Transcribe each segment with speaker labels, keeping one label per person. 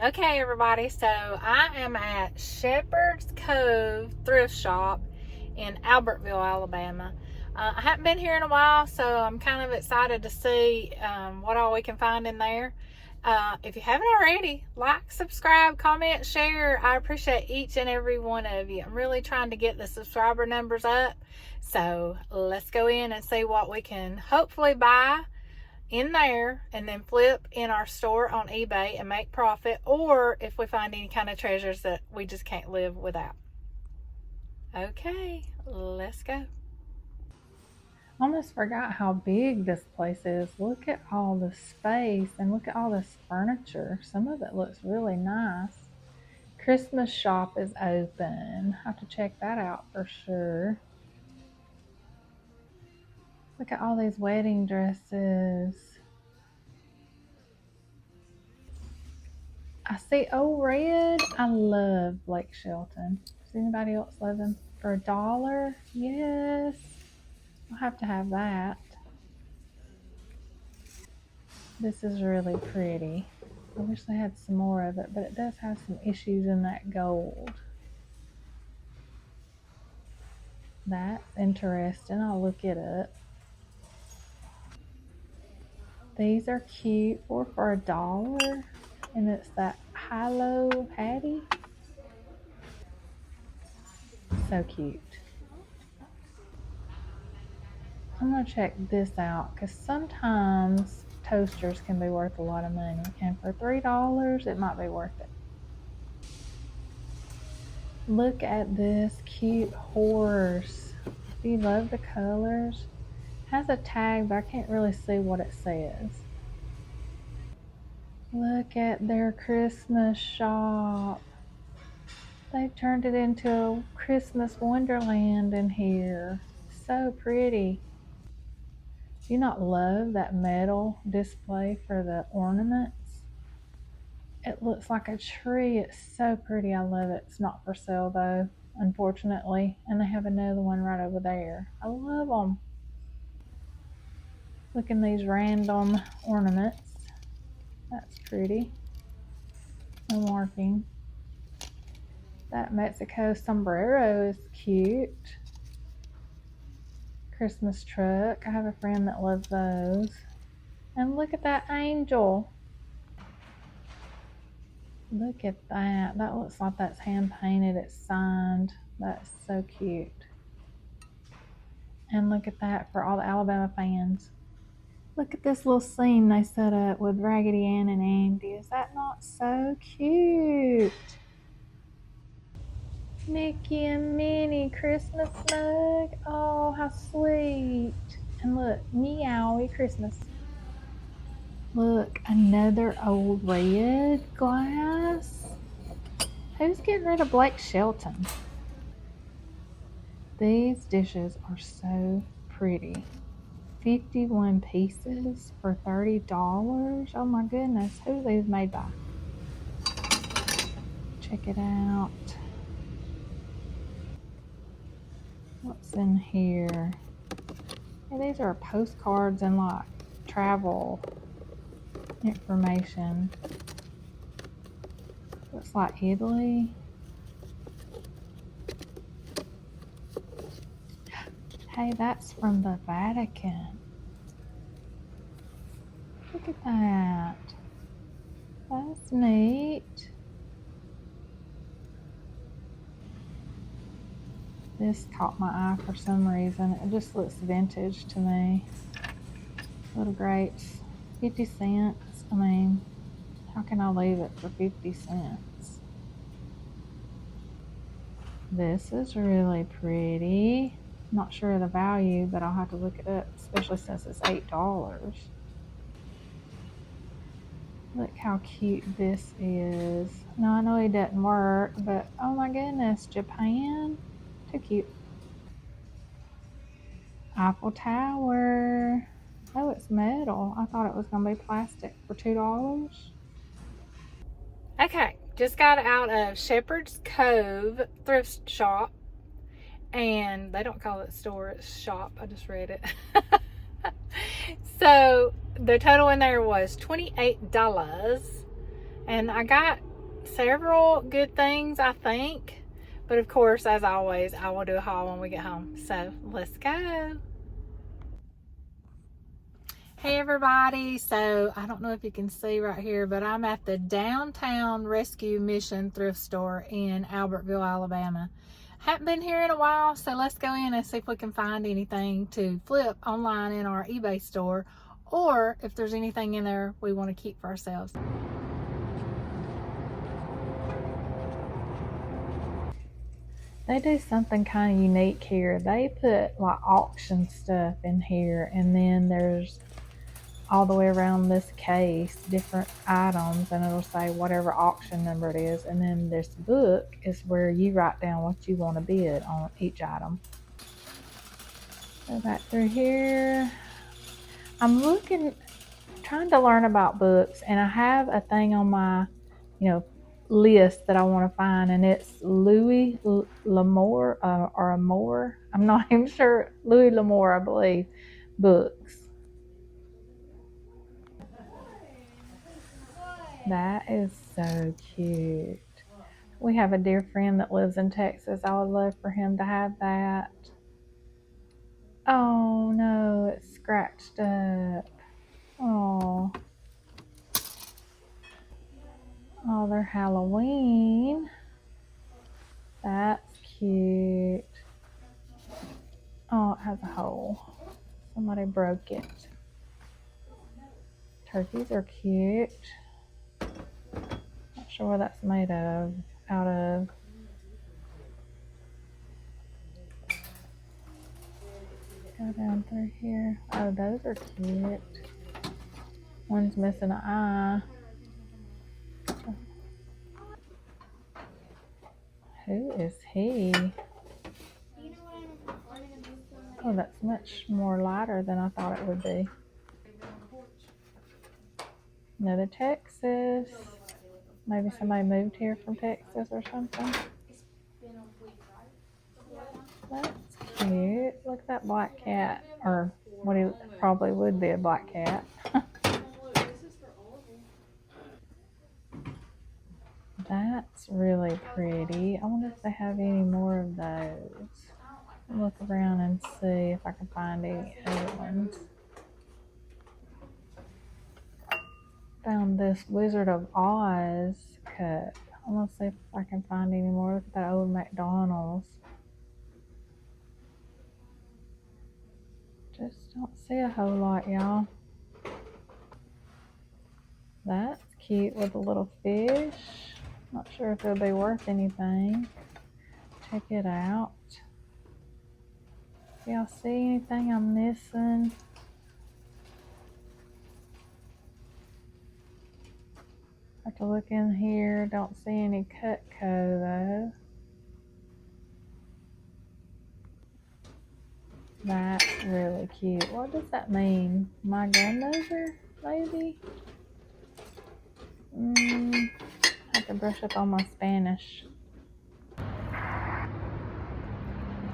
Speaker 1: Okay, everybody, so I am at Shepherd's Cove Thrift Shop in Albertville, Alabama. I haven't been here in a while, so I'm kind of excited to see what all we can find in there. If you haven't already, like, subscribe, comment, share. I appreciate each and every one of you. I'm really trying to get the subscriber numbers up, so let's go in and see what we can hopefully buy in there and then flip in our store on eBay and make profit, or if we find any kind of treasures that we just can't live without. Okay, let's go. Almost forgot how big this place is. Look at all the space and look at all this furniture. Some of it looks really nice. Christmas shop is open. Have to check that out for sure. Look at all these wedding dresses. I see Old Red. I love Blake Shelton. Does anybody else love him? For $1? Yes. I'll have to have that. This is really pretty. I wish they had some more of it, but it does have some issues in that gold. That's interesting. I'll look it up. These are cute. Or for $1. And it's that high-low Hattie. So cute. I'm going to check this out because sometimes toasters can be worth a lot of money, and for $3 it might be worth it. Look at this cute horse. Do you love the colors? It has a tag, but I can't really see what it says. Look at their Christmas shop. They've turned it into a Christmas wonderland in here. So pretty. Do you not love that metal display for the ornaments? It looks like a tree. It's so pretty. I love it. It's not for sale though, unfortunately. And they have another one right over there. I love them. Look at these random ornaments. That's pretty. No marking. That Mexico sombrero is cute. Christmas truck. I have a friend that loves those. And look at that angel. Look at that. That looks like that's hand painted. It's signed. That's so cute. And look at that for all the Alabama fans. Look at this little scene they set up with Raggedy Ann and Andy. Is that not so cute? Mickey and Minnie Christmas mug. Oh, how sweet. And look, meowie Christmas. Look, another Old Red glass. Who's getting rid of Blake Shelton? These dishes are so pretty. 51 pieces for $30. Oh my goodness, who are these made by? Check it out. What's in here? Hey, these are postcards and like travel information. Looks like Italy. Hey, that's from the Vatican. Look at that. That's neat. This caught my eye for some reason. It just looks vintage to me. Little grapes. 50 cents. I mean, how can I leave it for 50 cents? This is really pretty. Not sure of the value, but I'll have to look it up, especially since it's $8. Look how cute this is. Now I know it doesn't work, but oh my goodness, Japan. Too cute. Eiffel Tower. Oh, it's metal. I thought it was going to be plastic for $2. Okay, just got out of Shepherd's Cove Thrift Shop. And they don't call it store, it's shop. I just read it. So the total in there was $28. And I got several good things, I think. But of course, as always, I will do a haul when we get home. So let's go. Hey everybody, so I don't know if you can see right here, but I'm at the Downtown Rescue Mission thrift store in Albertville, Alabama. Haven't been here in a while, so let's go in and see if we can find anything to flip online in our eBay store, or if there's anything in there we want to keep for ourselves. They do something kind of unique here. They put like auction stuff in here, and then there's all the way around this case different items, and it'll say whatever auction number it is, and then this book is where you write down what you want to bid on each item. Go back through here. I'm trying to learn about books, and I have a thing on my list that I want to find, and it's Louis L'Amour or Amour, I'm not even sure, Louis L'Amour, I believe, books. That is so cute. We have a dear friend that lives in Texas. I would love for him to have that. Oh no, it's scratched up. Oh, they're Halloween. That's cute. Oh, it has a hole. Somebody broke it. Turkeys are cute. Not sure what that's made out of. Go down through here. Oh, those are cute. One's missing an eye. Who is he? Oh, that's much more lighter than I thought it would be. Another Texas. Maybe somebody moved here from Texas or something. That's cute. Look at that black cat, or what he probably would be, a black cat. That's really pretty. I wonder if they have any more of those. I'll look around and see if I can find any other ones. Found this Wizard of Oz cup. I'm gonna see if I can find any more. Look at that old McDonald's. Just don't see a whole lot, y'all. That's cute with a little fish. Not sure if it'll be worth anything. Check it out. Y'all see anything I'm missing? Have to look in here. Don't see any Cutco though. That's really cute. What does that mean? My grandmother, maybe? I have to brush up on my Spanish.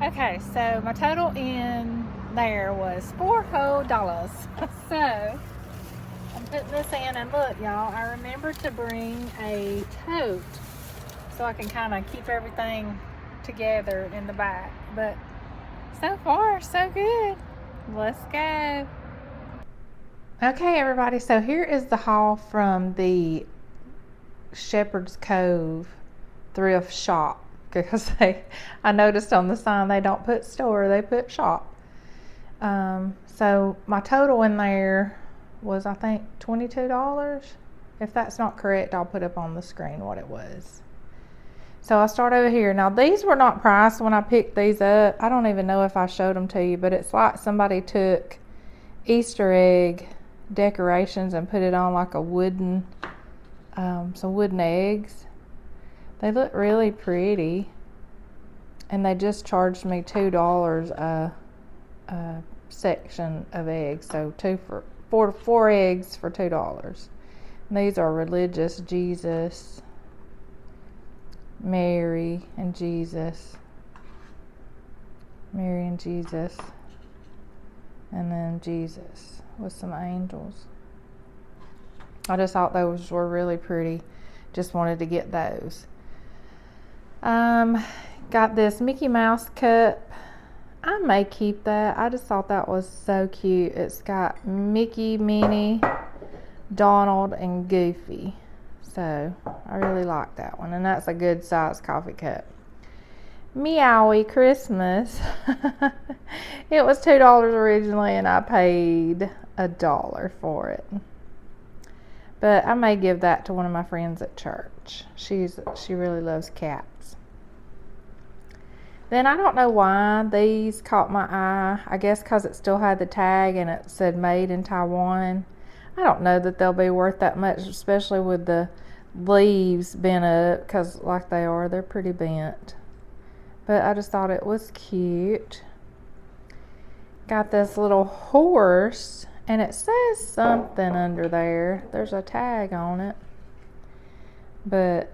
Speaker 1: Okay, so my total in there was $4 whole. So I'm putting this in, and look, y'all, I remember to bring a tote so I can kind of keep everything together in the back. But so far, so good. Let's go. Okay, everybody, so here is the haul from the Shepherd's Cove thrift shop, because I noticed on the sign they don't put store, they put shop. So my total in there was, I think, $22. If that's not correct, I'll put up on the screen what it was. So I'll start over here. Now, these were not priced when I picked these up. I don't even know if I showed them to you, but it's like somebody took Easter egg decorations and put it on like a wooden, some wooden eggs. They look really pretty, and they just charged me $2 a section of eggs, so four eggs for $2. And these are religious: Jesus, Mary and Jesus, and then Jesus with some angels. I just thought those were really pretty. just wanted to get those. Got this Mickey Mouse cup. I may keep that. I just thought that was so cute. It's got Mickey, Minnie, Donald, and Goofy. So I really like that one, and that's a good size coffee cup. Meowie Christmas. It was $2 originally, and I paid $1 for it. But I may give that to one of my friends at church. She really loves cats. Then I don't know why these caught my eye. I guess because it still had the tag and it said made in Taiwan. I don't know that they'll be worth that much, especially with the leaves bent up, because like they are, they're pretty bent. But I just thought it was cute. Got this little horse, and it says something under there. There's a tag on it. But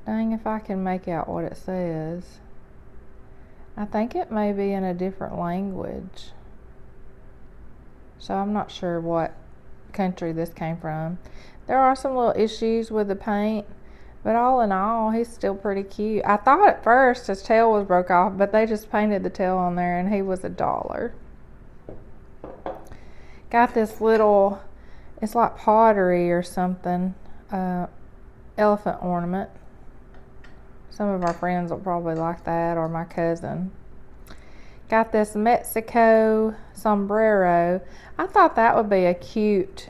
Speaker 1: dang if I can make out what it says. I think it may be in a different language. So I'm not sure what country this came from. There are some little issues with the paint, but all in all, he's still pretty cute. I thought at first his tail was broke off, but they just painted the tail on there, and he was $1. Got this little, it's like pottery or something, elephant ornament. Some of our friends will probably like that, or my cousin. Got this Mexico sombrero. I thought that would be a cute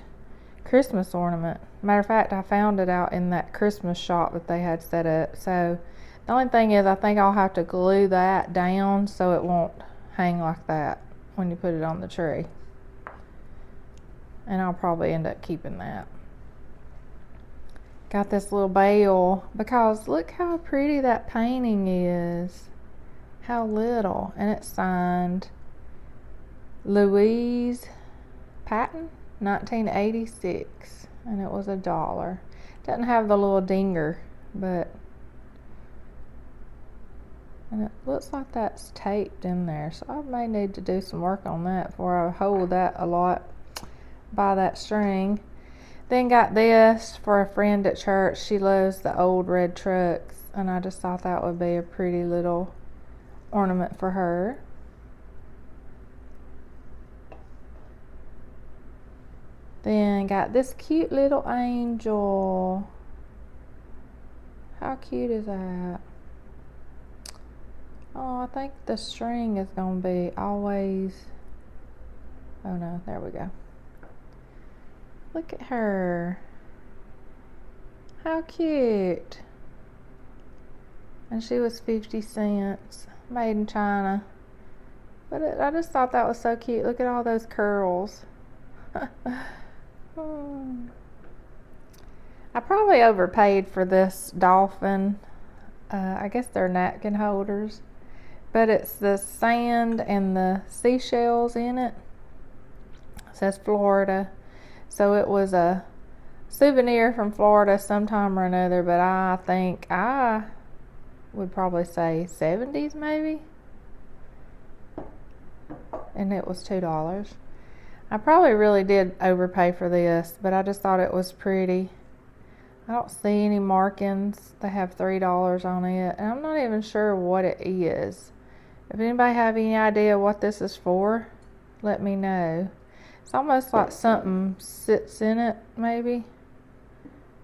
Speaker 1: Christmas ornament. Matter of fact, I found it out in that Christmas shop that they had set up. So the only thing is, I think I'll have to glue that down so it won't hang like that when you put it on the tree. And I'll probably end up keeping that. Got this little bell, because look how pretty that painting is. How little. And it's signed Louise Patton, 1986. And it was $1. Doesn't have the little dinger, but, and it looks like that's taped in there. So I may need to do some work on that before I hold that a lot by that string. Then got this for a friend at church. She loves the old red trucks, and I just thought that would be a pretty little ornament for her. Then got this cute little angel. How cute is that? Oh, I think the string is going to be always, oh no, there we go. Look at her. How cute. And she was 50 cents. Made in China. But I just thought that was so cute. Look at all those curls. I probably overpaid for this dolphin. I guess they're napkin holders. But it's the sand and the seashells in it. It says Florida. So it was a souvenir from Florida sometime or another, but I think I would probably say 70s maybe. And it was $2. I probably really did overpay for this, but I just thought it was pretty. I don't see any markings. They have $3 on it, and I'm not even sure what it is. If anybody have any idea what this is for, let me know. It's almost like something sits in it, maybe.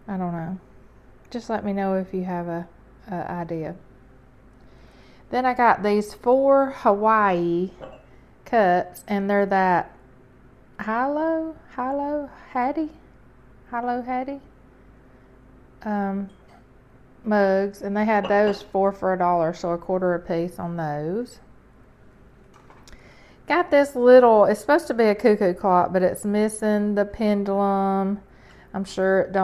Speaker 1: I don't know. Just let me know if you have a idea. Then I got these 4 Hawaii cups, and they're that Hilo Hattie mugs, and they had those 4 for $1, so $1 a piece on those. Got this little, it's supposed to be a cuckoo clock, but it's missing the pendulum. I'm sure it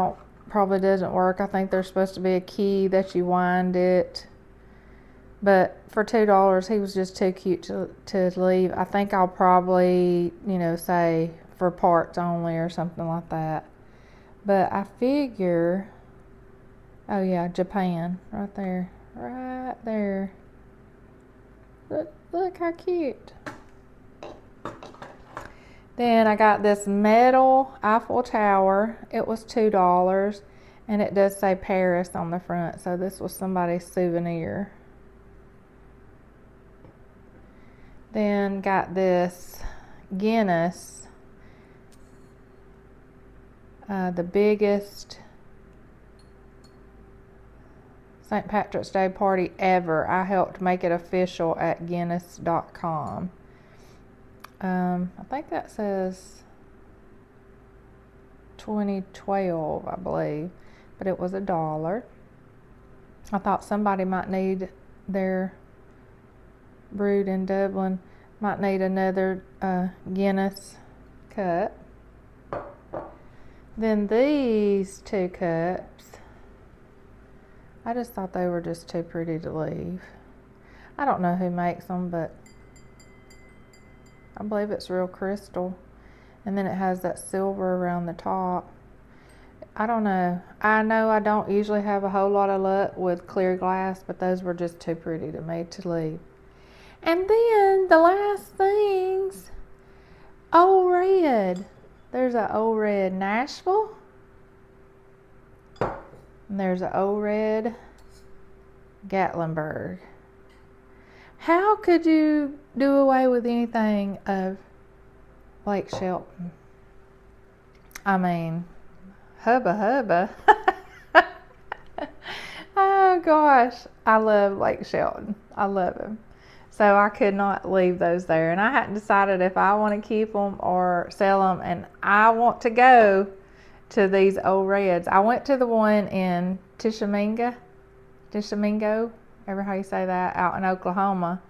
Speaker 1: probably doesn't work. I think there's supposed to be a key that you wind it. But for $2, he was just too cute to leave. I think I'll probably, say for parts only or something like that. But I figure, oh yeah, Japan, right there. Right there. Look how cute. Then I got this metal Eiffel Tower. It was $2. And it does say Paris on the front, so this was somebody's souvenir. Then got this Guinness, the biggest St. Patrick's Day party ever. I helped make it official at Guinness.com. I think that says 2012, I believe, but it was $1. I thought somebody might need their brewed in Dublin, might need another Guinness cup. Then these 2 cups, I just thought they were just too pretty to leave. I don't know who makes them, but I believe it's real crystal. And then it has that silver around the top. I don't know. I know I don't usually have a whole lot of luck with clear glass, but those were just too pretty to me to leave. And then the last things, Old Red. There's an Old Red Nashville. And there's an Old Red Gatlinburg. How could you do away with anything of Lake Shelton? I mean, hubba hubba. Oh gosh, I love Lake Shelton. I love him. So I could not leave those there. And I hadn't decided if I want to keep them or sell them. And I want to go to these Old Reds. I went to the one in Tishomingo, ever how you say that, out in Oklahoma.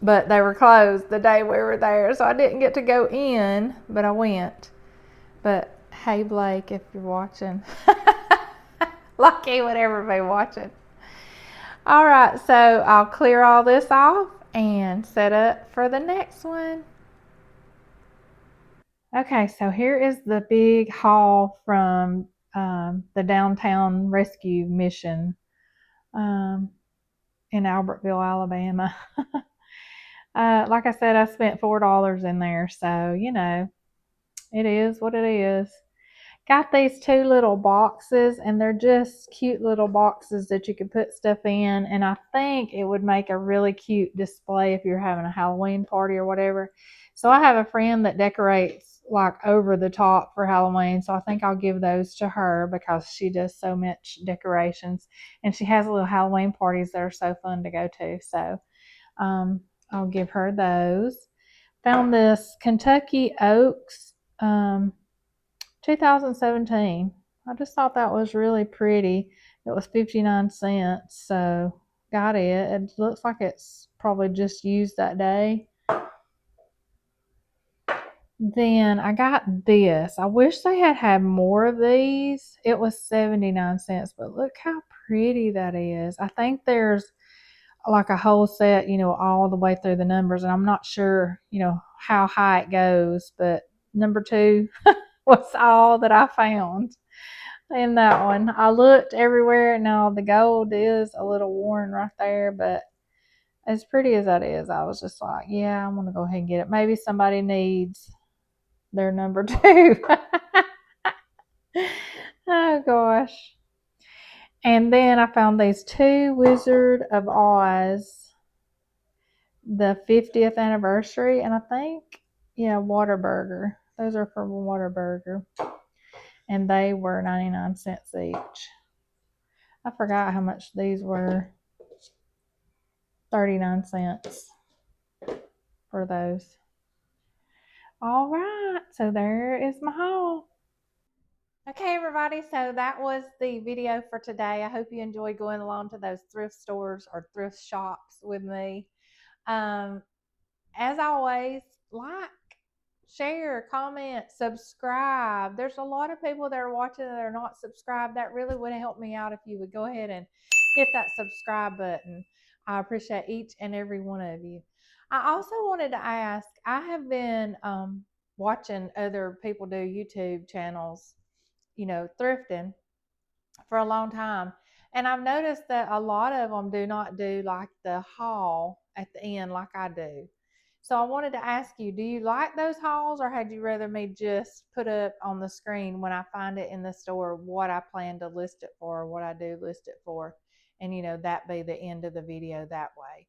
Speaker 1: But they were closed the day we were there, so I didn't get to go in, but I went. But hey, Blake, if you're watching, like he would ever be watching. All right, so I'll clear all this off and set up for the next one. Okay, so here is the big haul from the downtown rescue mission in Albertville, Alabama. Like I said, I spent $4 in there, so you know, it is what it is. Got these 2 little boxes, and they're just cute little boxes that you could put stuff in, and I think it would make a really cute display if you're having a Halloween party or whatever. So I have a friend that decorates like over the top for Halloween, so I think I'll give those to her because she does so much decorations, and she has little Halloween parties that are so fun to go to. So I'll give her those. Found this Kentucky Oaks 2017. I just thought that was really pretty. It was 59 cents, so got it. It looks like it's probably just used that day. Then I got this. I wish they had more of these. It was 79 cents, but look how pretty that is. I think there's like a whole set, you know, all the way through the numbers, and I'm not sure, you know, how high it goes, but number 2 was all that I found in that one. I looked everywhere. Now the gold is a little worn right there, but as pretty as that is, I was just like, yeah, I'm gonna go ahead and get it. Maybe somebody needs their number 2. Oh gosh. And then I found these 2 Wizard of Oz, the 50th anniversary, and I think, yeah, Whataburger. Those are from Whataburger. And they were 99 cents each. I forgot how much these were. 39 cents for those. All right, so there is my haul. Okay, everybody, so that was the video for today. I hope you enjoyed going along to those thrift stores or thrift shops with me. As always, like, share, comment, subscribe. There's a lot of people that are watching that are not subscribed. That really would help me out if you would go ahead and hit that subscribe button. I appreciate each and every one of you. I also wanted to ask, I have been watching other people do YouTube channels, you know, thrifting for a long time. And I've noticed that a lot of them do not do like the haul at the end like I do. So I wanted to ask you, do you like those hauls, or had you rather me just put up on the screen when I find it in the store what I plan to list it for, or what I do list it for, and that be the end of the video that way.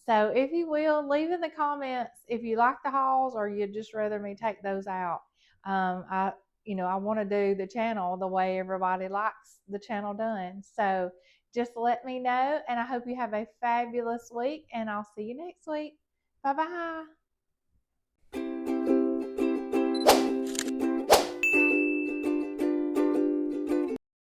Speaker 1: So if you will, leave in the comments if you like the hauls or you'd just rather me take those out. I want to do the channel the way everybody likes the channel done. So just let me know, and I hope you have a fabulous week, and I'll see you next week. Bye bye.